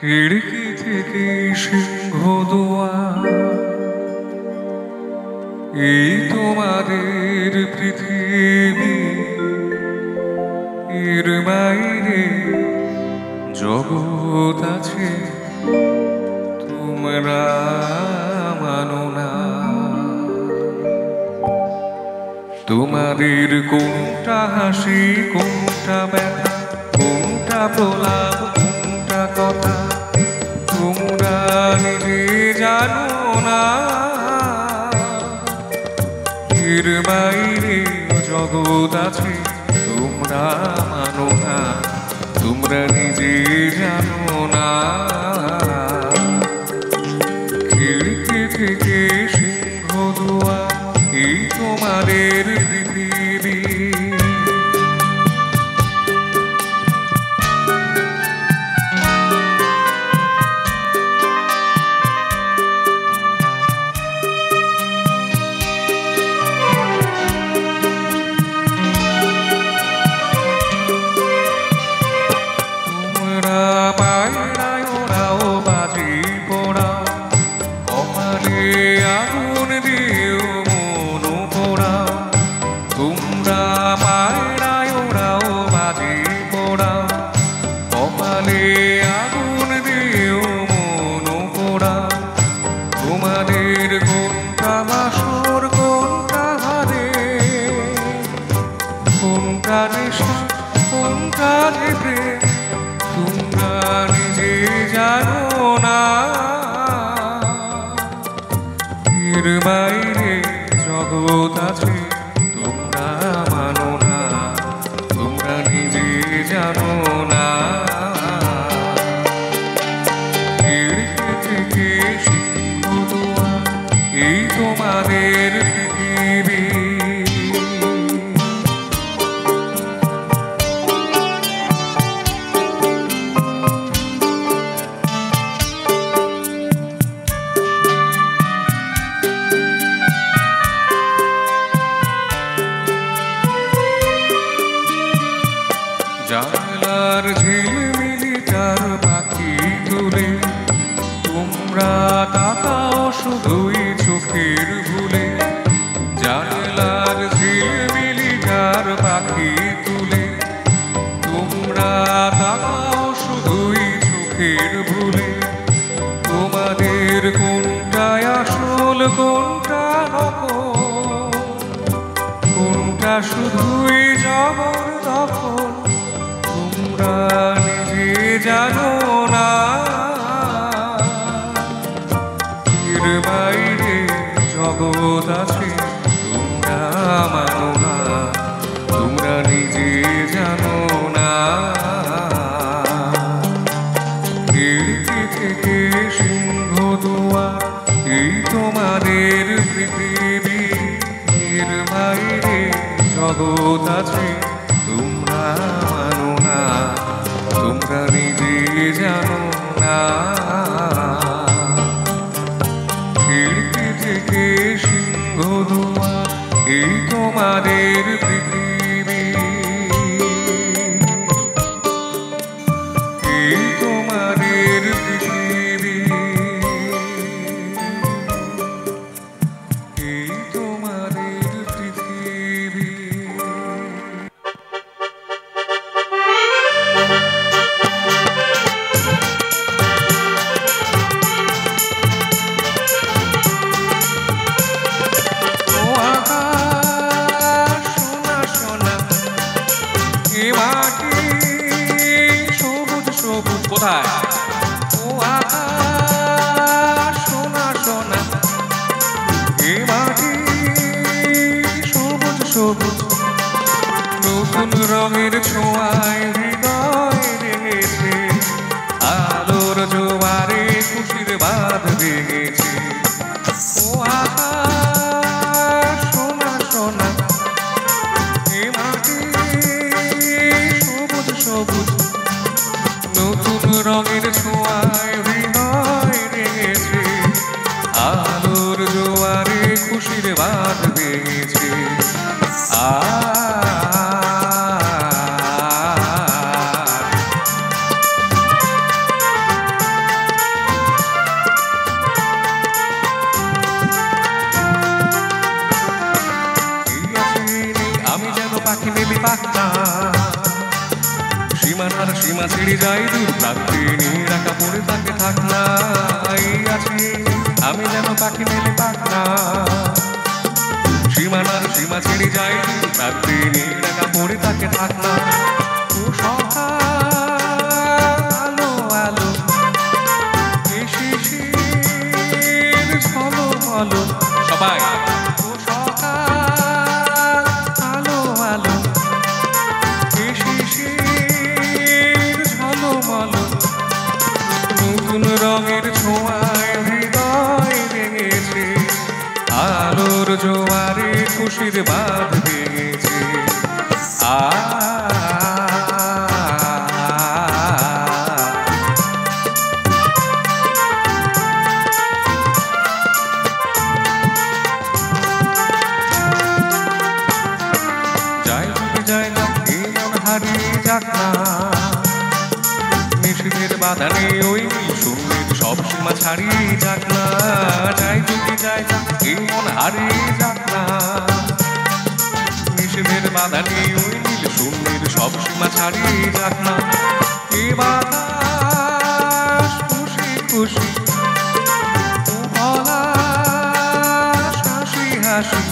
খিড়কি থেকে সিংহ দুয়ার, এই তোমাদের পৃথিবী, এর বাইরে জগৎ আছে তোমরা মানো না। তোমাদের কোনটা হাসি, কোনটা ব্যথা, কোনটা প্রলাপ, কোনটা কথা তোমরা নিজে জানো না। এর বাইরে জগৎ আছে তোমরা মানো না, তোমরা নিজে জানো না। খিড়কি থেকে সিংহ দুয়ার, এই তোমাদের পৃথিবী। তোমাদের কোনটা বাসর, কোনটা হারে, কোনটা নেশা, কোনটা ভেবে তোমরা নিজে জানো না। এর বাইরে জগৎ আছে তোমরা মানো না, তোমরা নিজে জানো না। এই তোমাদের পৃথিবী। জানলার ঝিলমিলিটার পাখি তুলে তোমরা তাকাও শুধুই চোখের ভুলে। জানলার ঝিলমিলিটার পাখি তুলে তোমরা তাকাও শুধুই চোখের ভুলে। তোমাদের কোনটা আসল, কোনটা নকল, কোনটা শুধুই জবরদখল তোমরা নিজে জানো না। এর বাইরে জগৎ আছে তোমরা মানো না, তোমরা নিজে জানো না। খিড়কি থেকে সিংহ দুয়ার, এই তোমাদের পৃথিবী। এর বাইরে জগৎ আছে তোমরা মানো না, তোমরা নিজে জানো না। খিড়কি থেকে সিংহ দুয়ার, এই তোমাদের পৃথিবী, এই তোমাদের পৃথিবী, এই তোমাদের পৃথিবী। কোথায় ও আকাশ সোনা সোনা, এ মাটি সবুজ সবুজ, নতুন রঙের ছোঁয়ায় হৃদয় রেঙেছে, আলোর জোয়ারে খুশির বাঁধ ভেঙেছে। ও আকাশ সোনা সোনা, এ মাটি সবুজ সবুজ, নতুন রঙের ছোঁয়ায় হৃদয় রেঙেছে, আলোর জোয়ারে খুশির বাঁধ ভেঙেছে। সীমানার সীমা ছেড়ে যাই দূর রাত্রি নিরাকা পড়ে থাকে থাক না এই আছি আমি যেন পাখি মেলে পাক না সীমানার সীমা ছেড়ে যাই দূর রাত্রি নিরাকা পড়ে থাকে থাক না ও সকাল আলো আলো এ শিশির ঝলমলো সবাই ও সকাল আলো আলো এ শিশির ঝলমলো নতুন রঙের ছোঁয়ায় হৃদয় ভেঙেছে আলোর জোয়ারে খুশির বাঁধ ভেঙেছে নিষেধের বাধা নেই ওই শূন্যের সব সীমা ছাড়িয়ে যাক না যাই যদি যাই এই মন হারিয়ে যাক না নিষেধের বাধা নেই ওই নীল শূন্যের সব সীমা ছাড়িয়ে যাক না এ বাতাস খুশি খুশি ও পলাশ হাসি হাসি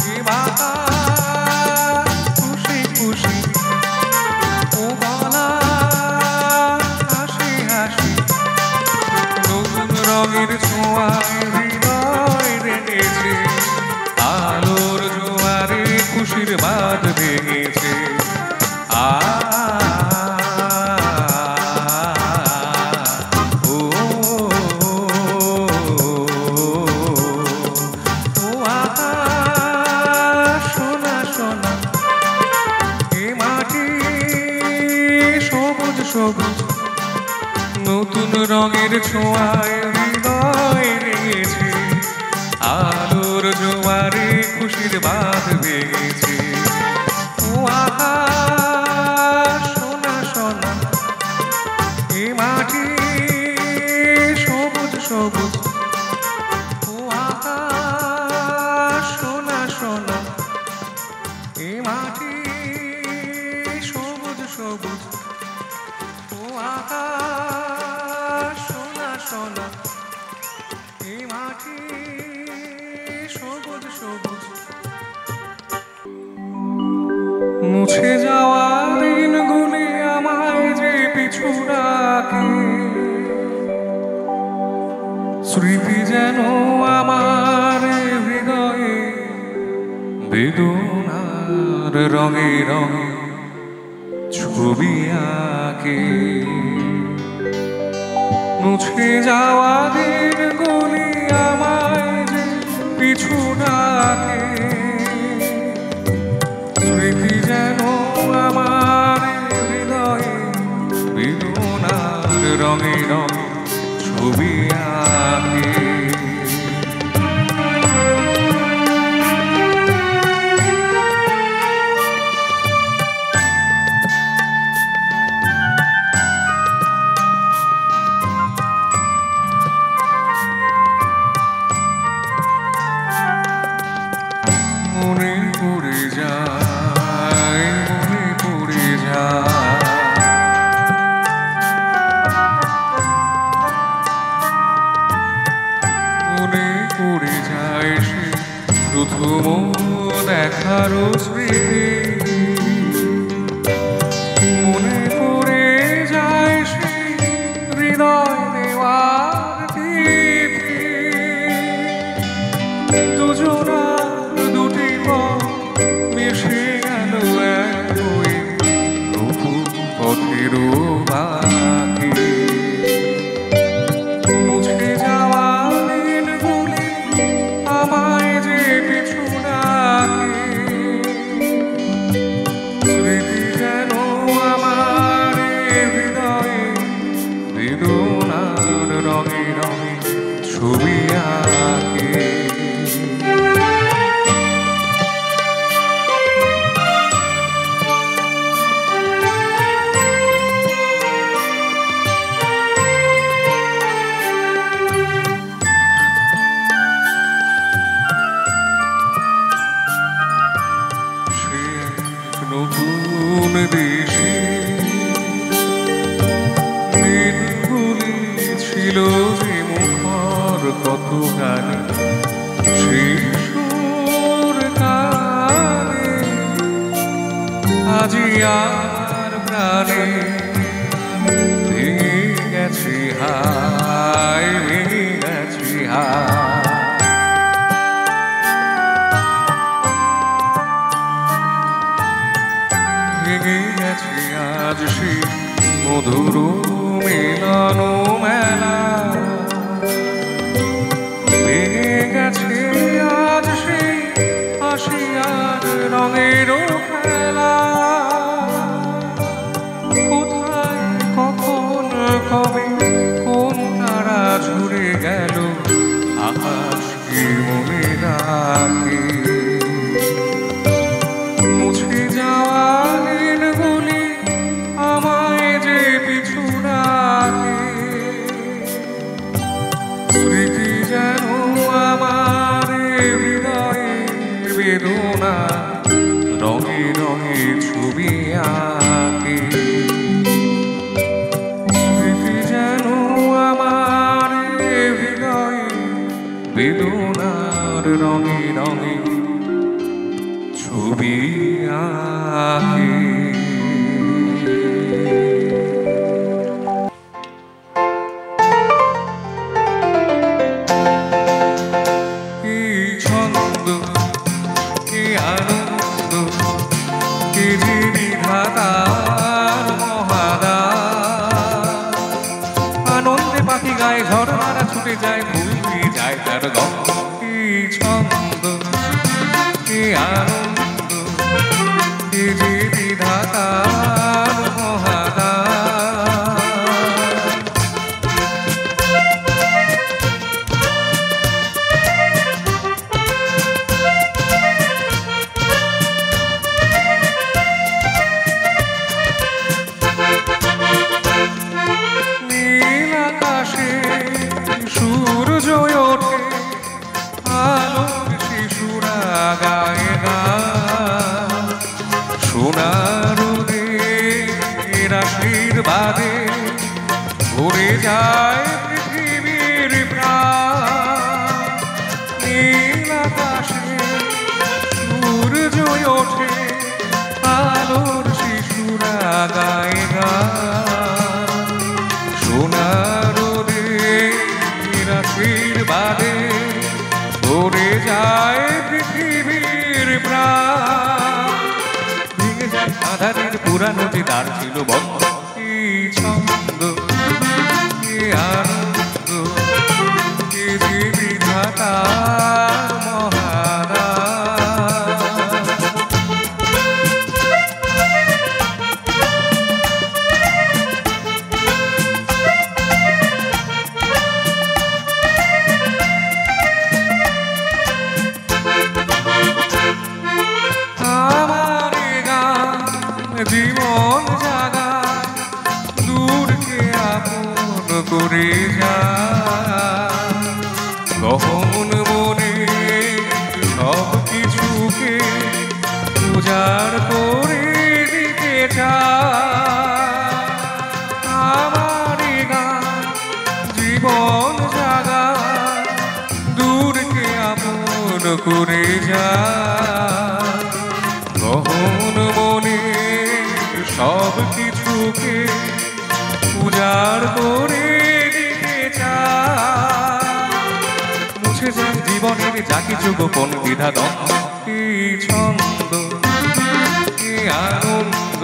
এ বাতাস খুশি খুশি ও পলাশ হাসি হাসি নতুন রঙের ছোঁয়ায় হৃদয় রেখেছে আলোর জোয়ারে খুশির বাঁধ ভেঙেছে সোনা সোনা এ মাটি সবুজ সবুজ নতুন রঙের ছোঁয়ায় হৃদয় রেঙেছে আলোর জোয়ারে খুশির বাঁধ ভেঙেছে ও আকাশ সোনা সোনা এ মাটি সবুজ সবুজ ও আকাশ সোনা সোনা এ মাটি সবুজ সবুজ ও আকাশ সোনা সোনা এ মাটি সবুজ সবুজ মুছে যাওয়া দিনগুলি আমায় যে পিছু ডাকে স্মৃতি যেন আমার হৃদয়ে বেদনার রঙে রঙে ছবি আঁকে মুছে যাওয়া দিনগুলি আমায় যে পিছু ডাকে স্মৃতি যেন আমার হৃদয়ে বেদনার রঙে রঙে ছবি আঁকে মনে পড়ে যায় মনে পড়ে যায় মনে পড়ে যায় সে প্রথম দেখার স্মৃতি মনে পড়ে যায় সে হৃদয় দেওয়ার তিথি দুজনা দুটি মিশে গেল একই নতুন পথের বাকি মুছে যাওয়া দিনগুলি আমায় যে পিছু ডাকে স্মৃতি যেন আমার হৃদয়ে বেদনার রঙে রঙে ছবি আঁকে কত গানে শিশুর কানে আজি আর প্রাণে ভেঙে গেছি হায় ভেঙে গেছি হায় ভেঙে গেছি আজ সেই মধুর মিলন মেলা ভেঙে গেছে আজ সেই হাসি আর রঙের খেলা কোথায় কখন কবে কোন তারা ঝরে গেল আকাশ কি মনে রাখে মুছে যাওয়া দিনগুলি আমায় যে পিছু রাখে স্মৃতি যেন আমার হৃদয়ের বেদনা রঙে রঙে ছবি আঁকে স্মৃতি যেন আমার হৃদয়ের বেদনার রঙে রঙে ছবি আঁকে আনন্দে পাখি গায়ে ঝড়নারা ছুটে যায় ভুলি যায় তার গন্ধ কি ছন্দ কি আনন্দ কি যে বিধাতার মহাদা সূর্য ওঠে আলোর শিশুরা গায়ে গান সোনার আশীর্বাদে ভরে যায় পৃথিবীর প্রাণ নীল আকাশে সূর্য ওঠে আলোর শিশুরা গায়ে গান সোনার আশীর্বাদে ভরে যায় পৃথিবীর প্রাণ ভেঙে যায় আধারের পুরানো যে দ্বার ছিল বন্ধ কি ছন্দ কি আনন্দ কি যে বিধাতার মহারা জীবন জাগা দূরকে আপন করে যা গহন মনে সব কিছুকে উজাড় করে দিতে চায় আমার গান জীবন জাগা দূরকে আপন করে যা গহন মনে সব কিছুকে উজাড় করে দিতে চায় মুছে যায় জীবনের যা কিছু গোপন দ্বিধা দ্বন্দ্ব কি ছন্দ কি আনন্দ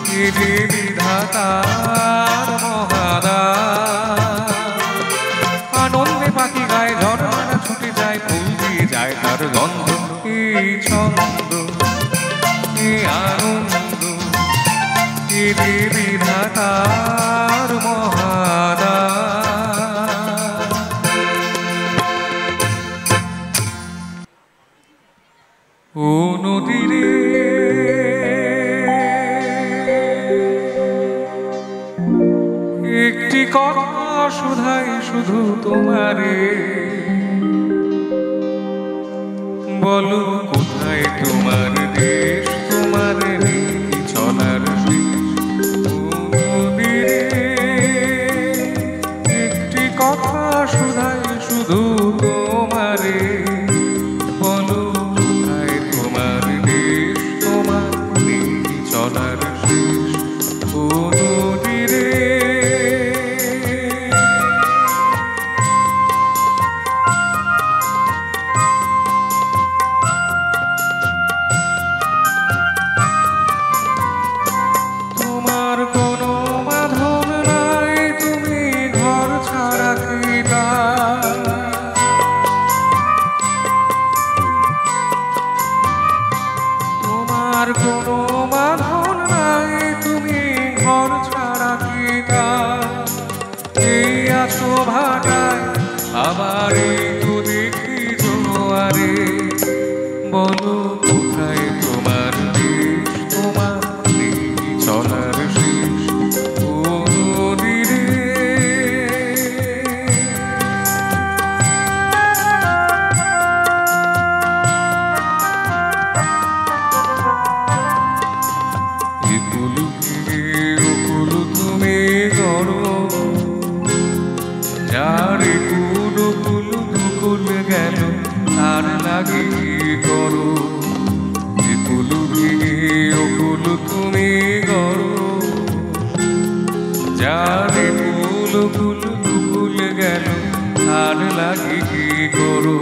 কি যে বিধাতার মহাদা আনন্দে পাখি গায়ে ঝড়না ছুটে যায় ফুল দিয়ে যায় তার গন্ধ কি ছন্দ কি আনন্দ কি যে বিধাতার মহাদা ও নদীরে একটি কথা শুধাই শুধু তোমারে বলো কোথায় তোমার দেশ তোমার নীতি চলার একটি কথা শুধাই যারে ফুল ফুল ফুল গেল আর লাগে কি করো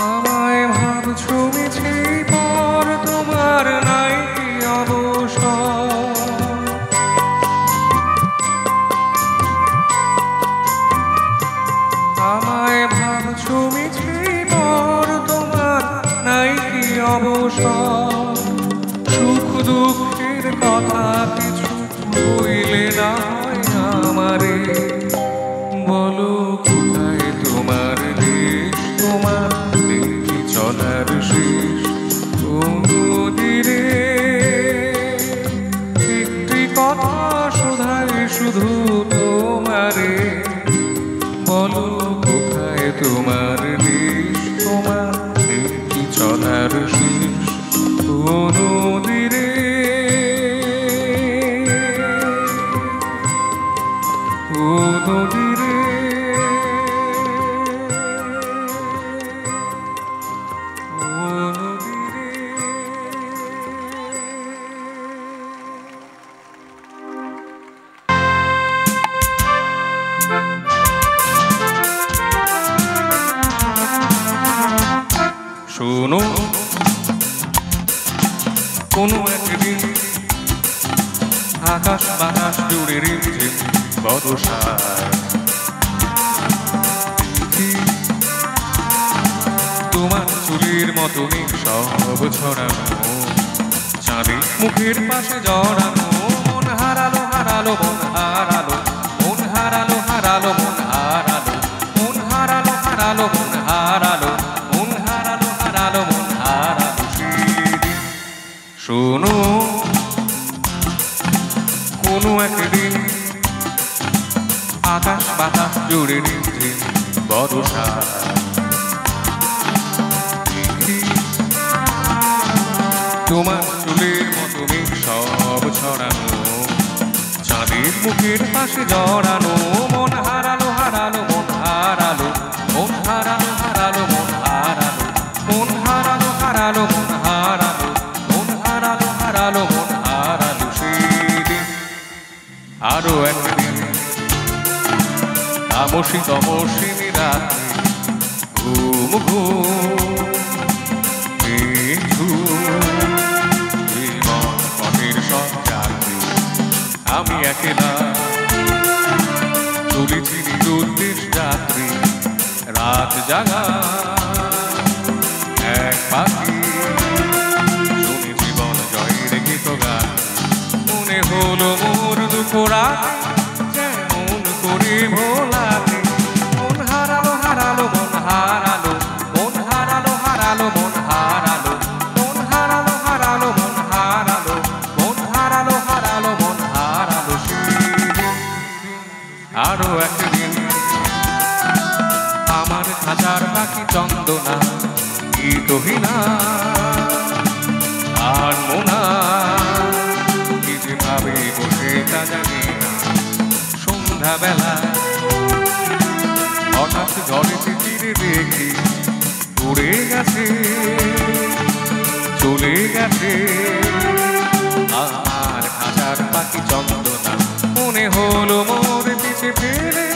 আমায় ভাবছো মিছে পর তোমার নাই কি অবসর আমায় ভাবছো মিছে পর তোমার নাই কি অবসর সুখ দুঃখের কথা কিছু বইলে না হয় আমারে বলো কোথায় তোমার দেশ তোমার দেখি চলার শেষ নদীরে একটি কথা শোধায় শুধু তোমারে বলো কোথায় তোমার দেশ তোমার দেখি চলার শেষ নদীরে ও নদীরে শোনো কোনো একদিন আকাশ বাতাস জুড়ে রিমঝিম বর্ষায় তোমার চুলের মতো সব ছড়ানো চাঁদের মুখের পাশে জড়ানো মন হারালো হারালো মন হারালো মন হারালো হারালো মন হারালো মন হারালো হারালো মন হারালো মন হারালো হারালো মন হারালো সেদিন শোনো কোনো একদিন আকাশ বাতাস জুড়ে রিমঝিম বর্ষা তোমার চুলের মতো সব ছড়ানো চাঁদের মুখের পাশে জড়ানো মন হারালো হারালো মন হারালো মন হারালো হারালো মন হারালো মন হারালো হারালো মন হারালো মন হারালো হারালো মন হারালো সেদিন আরো একদিন তামসী তমসিনী রাতে ঘুম ঘুম আমি একেলা চলেছি নিরুদ্দেশ যাত্রী রাত জাগা এক পাখি শুনে জীবন জয়ের গীত গান মনে হলো মোর দুঃখ রাত যেমন করে ভোলাতে মন হারালো হারালো মন হারালো মন হারালো হারালো মন হারালো মন হারালো হারালো মন হারালো মন হারালো হারালো মন হারালো আরো একদিন আমার খাঁচার পাখি চন্দনা গীতহীনা আর মোনা কি যে ভাবে বসে তা জানি না সন্ধ্যাবেলা হঠাৎ ঝড়ে তীরে দেখি উড়ে গেছে চলে গেছে আমার খাঁচার পাখি চন্দনা মনে হলো মোর পিছে ফেলে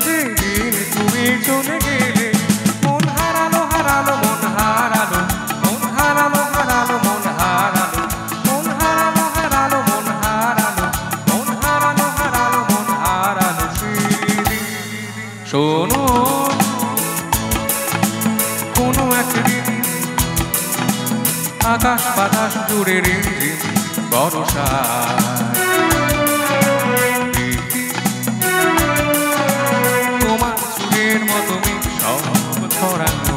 যেদিন তুমি চলে গেলে মন হারালো হারালো মন হারালো মন হারালো হারালো মন হারালো মন হারালো হারালো মন হারালো মন হারালো হারালো মন হারালো সেদিন শোনো কোনো একদিন আকাশ বাতাস জুড়ে রিমঝিম বর্ষা তোমার চুলের মতো সব ছড়ানো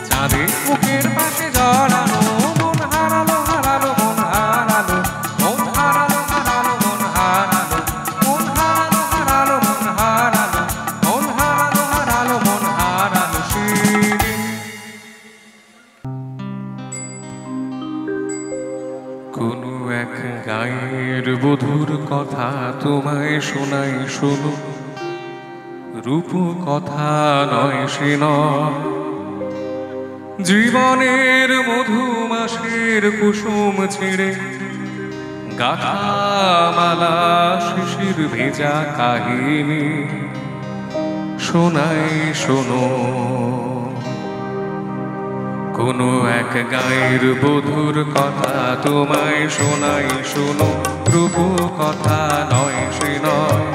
চাঁদের মুখের পাশে জড়ানো মন হারালো হারালো মন হারালো মন হারালো হারালো মন হারালো মন হারালো হারালো মন হারালো মন হারালো হারালো মন হারালো সেদিন কোনো এক গায়ের বধুর কথা তোমায় শোনাই শোনো রূপ কথা নয় সে নয়, জীবনের মধুমাসের কুসুম ছেড়ে গাথা মালা শিশির ভেজা কাহিনী শোনাই শোনো। কোনো এক গায়ের বধুর কথা তোমায় শোনাই শোনো, রূপ কথা নয় সে নয়,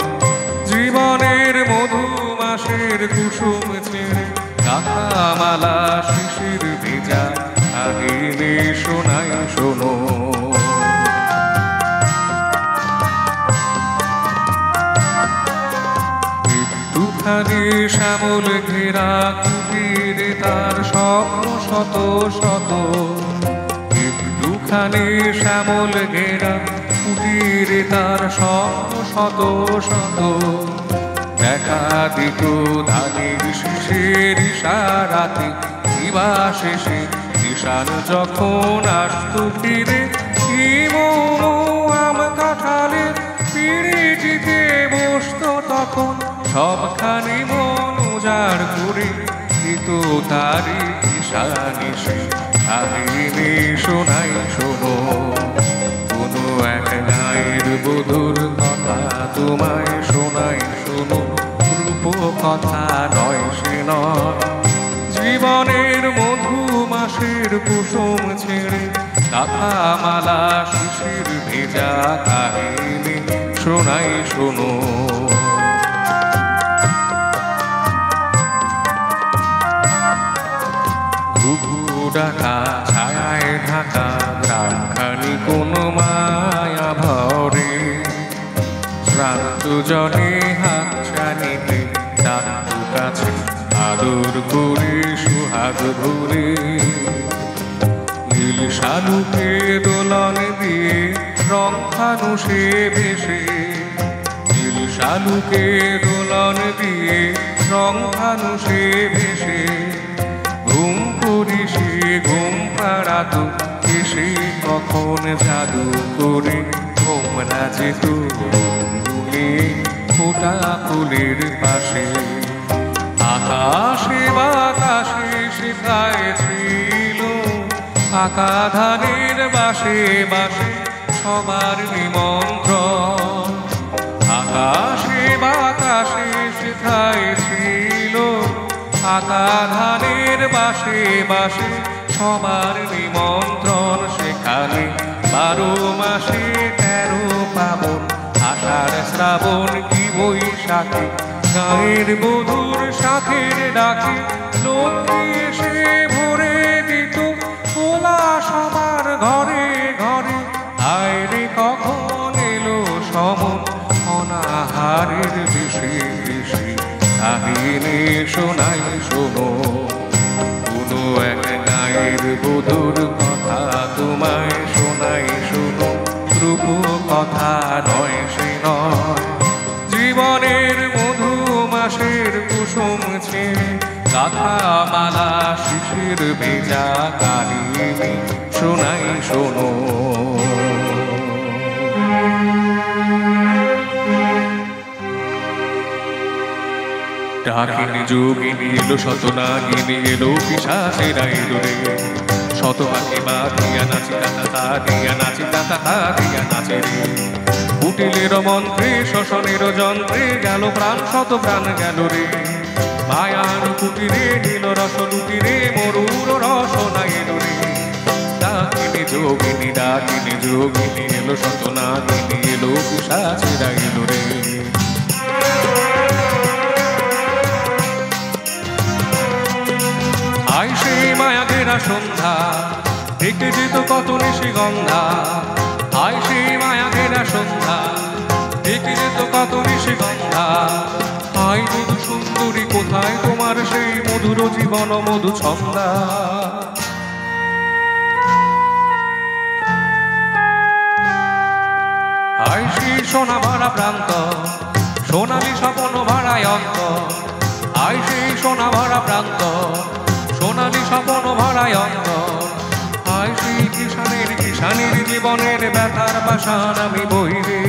জীবনের মধুমাসের কুসুম ছেড়ে গাথা মালা শিশির ভেজা কাহিনী শোনাই শোনো। একটুখানি শ্যামল ঘেরা কুটিরে তার স্বপ্ন শত শত, একটুখানি শ্যামল ঘেরা কুটিরে তার স্বপ্ন শত শত, দেখা দিত ধানের শিশের ইশারাতে দিবা শেষে ঈশান যখন আসতো ফিরে, কি মৌন আম কাঁঠালে পিড়িটিতে বসতো তখন, সবখানি মন উজাড় করে দিত তারি ঈশানিসে কাহিনী শোনাই শোনো। কোনো এক গায়ের বধুর কথা তোমায় শোনাই শোনো, রূপ কথা নয় সে নয়, জীবনের মধুমাসের কুসুম ছেড়ে গাথা মালা শিশির ভেজা কাহিনী শোনাই শোনো। ঘুঘু ডাকা ছায়ায় ঢাকা গ্রামখানি কোনো মায়া ভরে, শ্রান্ত জনে হাত ছানিতে ডাকু কাছে আদর করে সুহাগ ভরে, নীল শালুকে দোলন দিয়ে রং ফানুষে ভেসে, নীল শালুকে দোলন দিয়ে রং ফানুষে ভেসে, ঘুম করি সে ঘুম পাড়াতো এসে কখন জাদু করে ঘুমরা যেত রঙে ফোটা ফুলের পাশে, আকাশে বাতাসে শেখায় ছিল আকা ধানের বাসে বাসে সবার নিমন্ত্রণ, আকাশে বাতাসে শেখায় ছিল আকা ধানের বাসে বাসে সবার নিমন্ত্রণ, সেখানে 12 মাসে 13 পাবন, আষাঢ় শ্রাবণ কি বৈশাখে গায়ের বধুর শাখের ডাকে লক্ষ্মী এসে ভরে দিত কোলা সবার ঘরে ঘরে, আয়রে কখন এলো সমন অনাহারের বেশি বেশি কাহিনী শোনাই শোনো। কোনো এক গায়ের বধুর কথা তোমায় শোনাই শোনো, রূপ কথা নয় সে নয়, জীবনের মধুমাসের কুসুম ছেড়ে গাথা মালা শিশির ভেজা কাহিনী শোনাই শোনো। ডাকিনী যোগিনী এলো শতনাগিনী এলো পিশাচেরা এলো রে, শত পাখি বাঁধিয়া নাচি তা দিয়া নাচি তা দিয়া নাচে রে, কুটিলের মন্ত্রে শ্মশানের যন্ত্রে গেল প্রাণ শত প্রাণ গেল রে, মায়ার কুটিরে নীল রস লুটিরে মরুর রসনা এলো রে, ডাকিনী যোগিনী এলো শতনাগিনী এলো পিশাচেরা এলো রে। আই সেই মায়া ঘেরা সন্ধ্যা দেখতে যেত কত নিশিগন্ধা, আই সেই মায়া ঘেরা সন্ধ্যা দেখতে যেত কত নিশিগন্ধা, আই মধু সুন্দরী কোথায় তোমার সেই মধুর জীবন মধু ছন্দা, আই সেই সোনা ভরা প্রান্ত সোনালি স্বপ্ন ভরায় অন্ত, আই সেই সোনা ভরা প্রান্ত সোনালি স্বপ্ন ভরায় অন্ত, আই সেই কিষানের জীবনের ব্যথার পাশান আমি বইরে।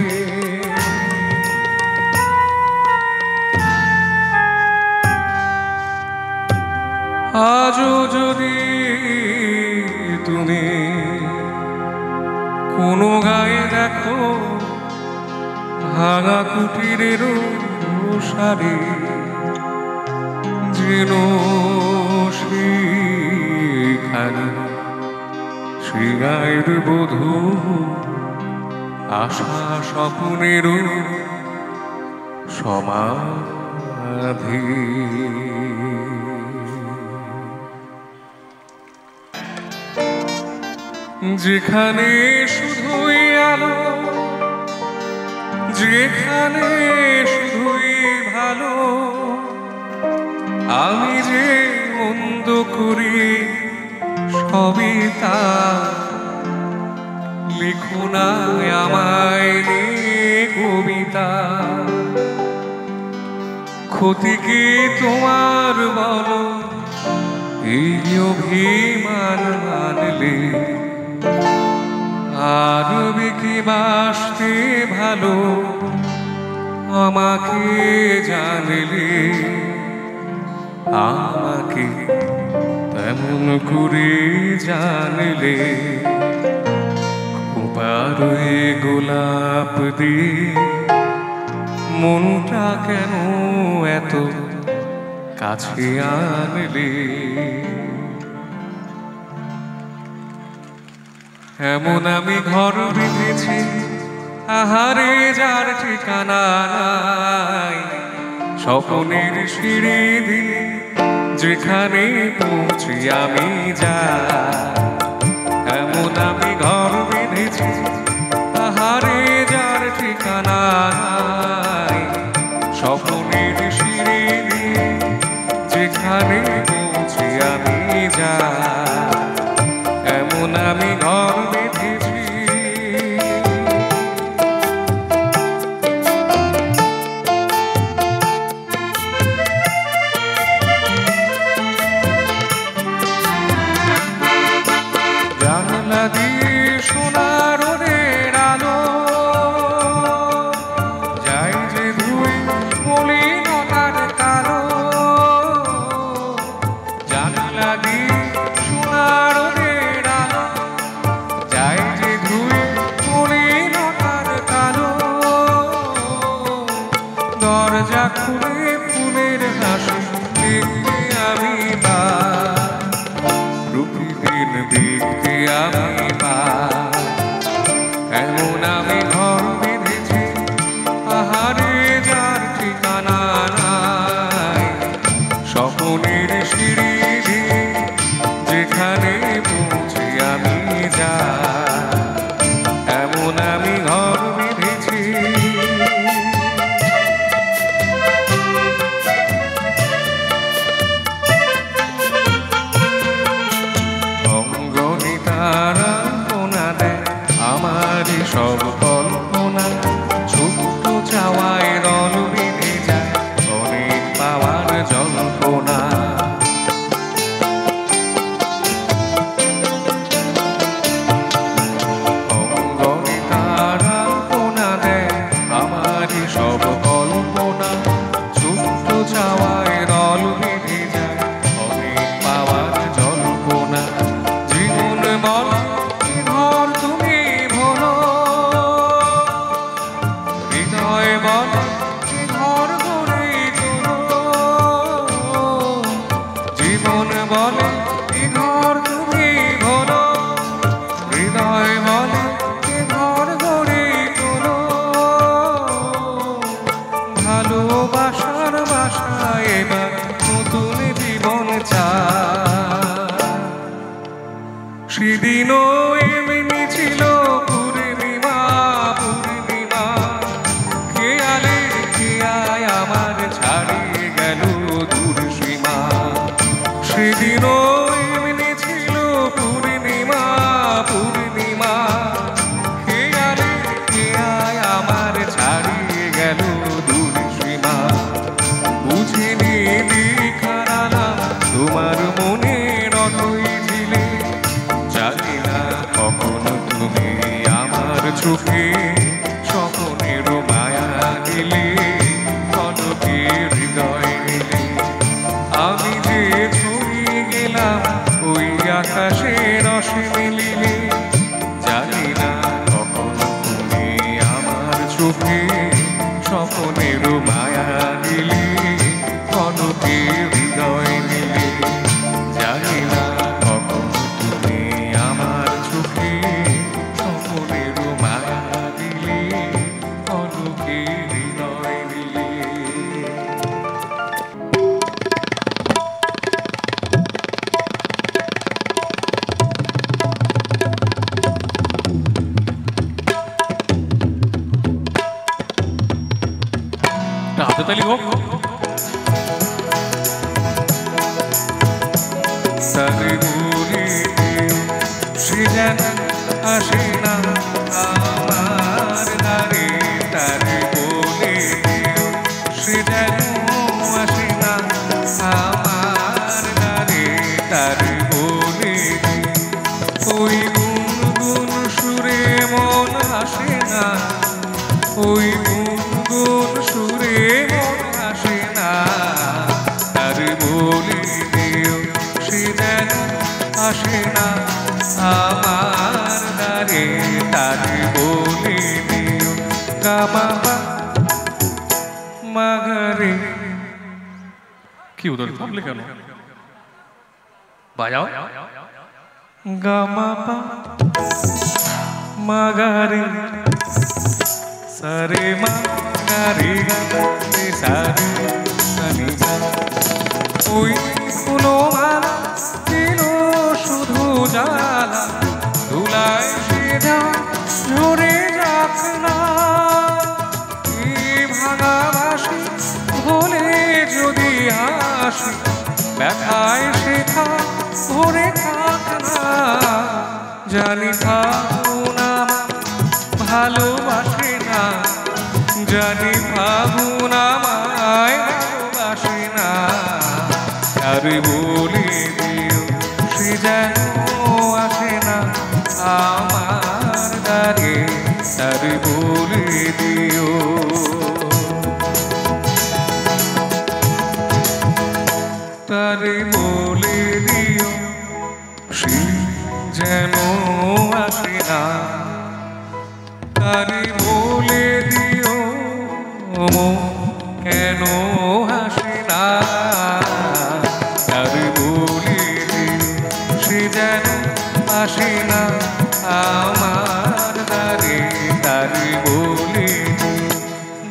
আজও যদি তুমি কোনো গায়ে দেখো ভাঙা কুটিরের সারি, যেন সেখানে সে গায়ের বধূ আশা স্বপ্নের সমাধি। যেখানে শুধুই আলো, যেখানে শুধুই ভালো, আমি যে মন্দ করি সবই তা লিখো না আমায় কবিতা। ক্ষতি কি তোমার বলো, এই অভিমান মানলে আর কি বাসতে ভালো আমাকে জানলে, আমাকে তেমন করে জানলে। খোপার গোলাপ দিয়ে মনটা কেন এত কাছে আনলে। এমন আমি ঘর বেঁধেছি আহারে যার ঠিকানা নাই, স্বপ্নের সিঁড়ি দিয়ে যেখানে পৌঁছি আমি যাই। এমন আমি ঘর বেঁধেছি আহারে যার ঠিকানা নাই, স্বপ্নের সিঁড়ি দিয়ে যেখানে পৌঁছি আমি যাই। এমন আমি ঘর বেঁধেছি। জানলা দিয়ে সোনার রোদের আলো যাই যে ধুই মলিনতার কালো। জানলা দিয়ে সোনার রোদের আলো যাই যে ধুই মলিনতার কালো। দরজা খুলে ফুলের হাসি দেখতে আমি প্রতিদিন দেখতে আমি এমন আমি ঘর বেঁধেছি আহারে যার ঠিকানা নাই, স্বপ্নের সিঁড়ি দিয়ে যেখানে পৌঁছে আমি যাই। এমন আমি ঘর বেঁধেছি। আমারই সব কল্পনা ছোট্ট চাওয়ায় দল বেঁধে যায় অনেক পাওয়ার জল্পনা। অঙ্গনে তারা কোনা দেয় আমারই সব কল্পনা ছোট্ট চাওয়ায় দল বেঁধে যায় অনেক পাওয়ার জল্পনা। জীবন বল ঘর তুমি ভোলো, হৃদয় বল ঘর গড়ে তোলো। জীবন বলে ঘর তুমি ভোলো, হৃদয় বলে ঘর গড়ে তোলো। ভালোবাসার বাসায় এবার নতুন জীবন চায়। সেদিনও এমনি ছিল পূর্ণিমা পূর্ণিমা, খেয়ালের খেয়ায় আমার ছাড়িয়ে গেল দূর সীমা। সেদিনও এমনি ছিল পূর্ণিমা পূর্ণিমা, খেয়ালের খেয়ায় আমার ছাড়িয়ে গেল দূর সীমা। বুঝিনি দিখারালা তোমার মনে রতই ছিলে, জানি না কখন তুমি আমার চোখে স্বপ্নের মায়া দিলে, পলকে হৃদয় নিলে। আমি যে ছড়িয়ে আসে না আমার দ্বারে তারে বলে দিও গামা মাগারে। কি উদর থামলে কেন? বাজাও গামা মাগারে সারে মাগারে গারে সারে সানি সা। ওই ফুলো মালা দিল শুধু জ্বালা ধুলায় সেজা ঝরে যাক না। এই ভাঙা বাসি ভোলে যদি হাসি ব্যথায় শেখা ভরে থাক না। জানি ভাবনা ভালোবাসে না, জানি ভাবনা মায় ভালোবাসে না। আর বলে দিও সে যেন আসে না আমার দ্বারে তার বলে দিও। তারে বলে দিও সে যেন আসে না। তারে বলে দিও কেন হাসে না। তারে বলে দিও সে যেন আসে না আমার দ্বারে তারে বলে দিও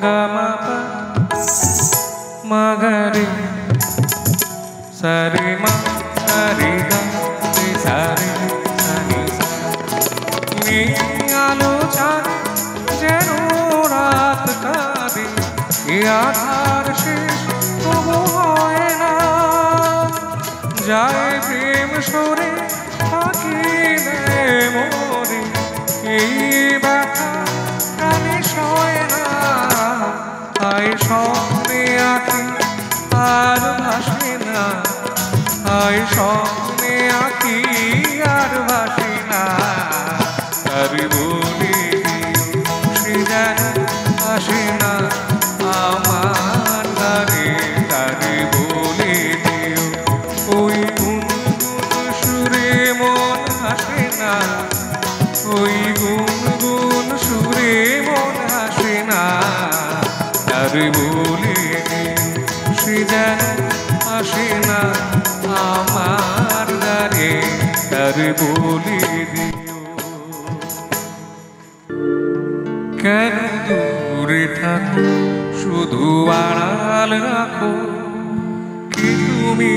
গামা মাগারে সারে মা সারে গা সারে সানি সা। আলো চাঁদে যেন রাত কাঁদে এ আধার শেষ তবু হয় না। যায় প্রেম সরে ফাঁকি দেয় মরে এই ব্যথা প্রাণে সয় না। আয় স্বপ্নে আঁকি আর ভাসে না, আয় স্বপ্নে আঁকি আর ভাসে না। তার বলে দিও সে যেন আসে না আমার দ্বারে তারে বলে দিও। ওই গুনগুন সুরে মন হাসে না, ওই গুনগুন সুরে মন হাসে না। তারে বলে দিও সে যেন আসে না আমার দ্বারে তারে বলে দিও। কেন দূরে থাকো শুধু আড়াল রাখো, কে তুমি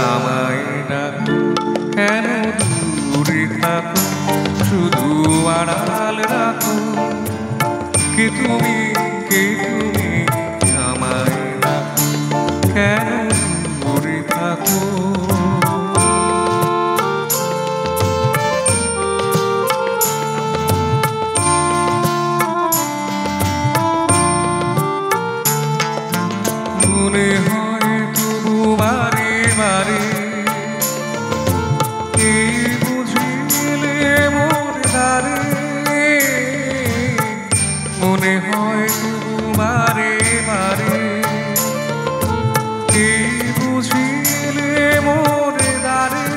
আমায় ডাকো। কেন দূরে থাকো শুধু আড়াল রাখো, কে তুমি আমায় ডাকো। কেন দূরে থাকো মনে হয় তবু বারে বারে এই বুঝিলে মোর দ্বারে। মনে হয় তবু বারে বারে এই বুঝিলে মোর দ্বারে।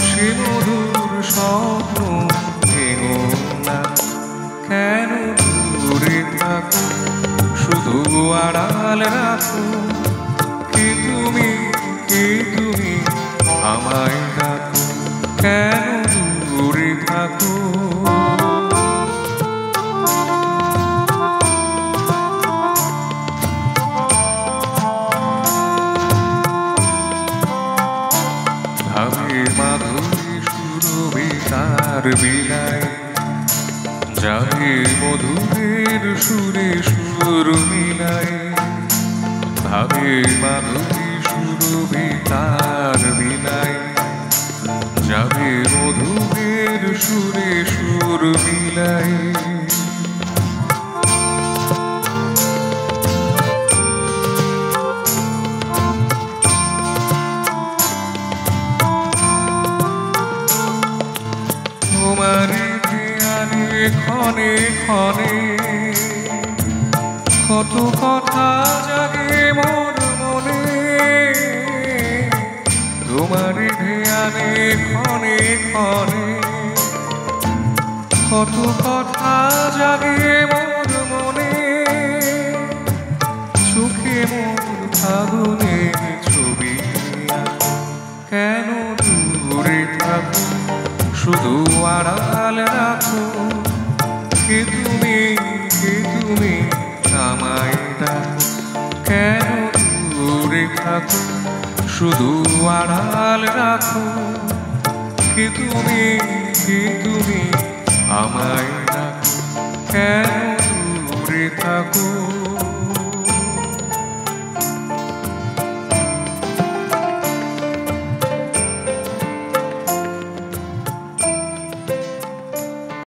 সে মধুর স্বপ্ন ভেঙো না, কেন দূরে থাকো শুধু আড়াল রাখো। কে তুমি আমায় ডাকো, কেন দূরে থাকো। ভাবে মাধুরী সুরভি তার বিলায়, যাবে মধুরের সুরে সুর মিলায়। ভাবে মাধুরী সুরভি তার বিলায়, যাবে মধুরের সুরে সুর মিলায়। ক্ষণে ক্ষণে কত কথা জাগে মোর মনে, তোমারই ধ্যানে ক্ষণে ক্ষণে কত কথা জাগে মোর মনে, চোখে মোর ফাগুনে ছবি আঁকো। কেন দূরে থাকো, শুধু আড়াল রাখো। কে তুমি আমায় ডাকো। কেন দূরে থাকো, শুধু আড়াল রাখো। কে তুমি আমায় ডাকো। কেন দূরে থাকো।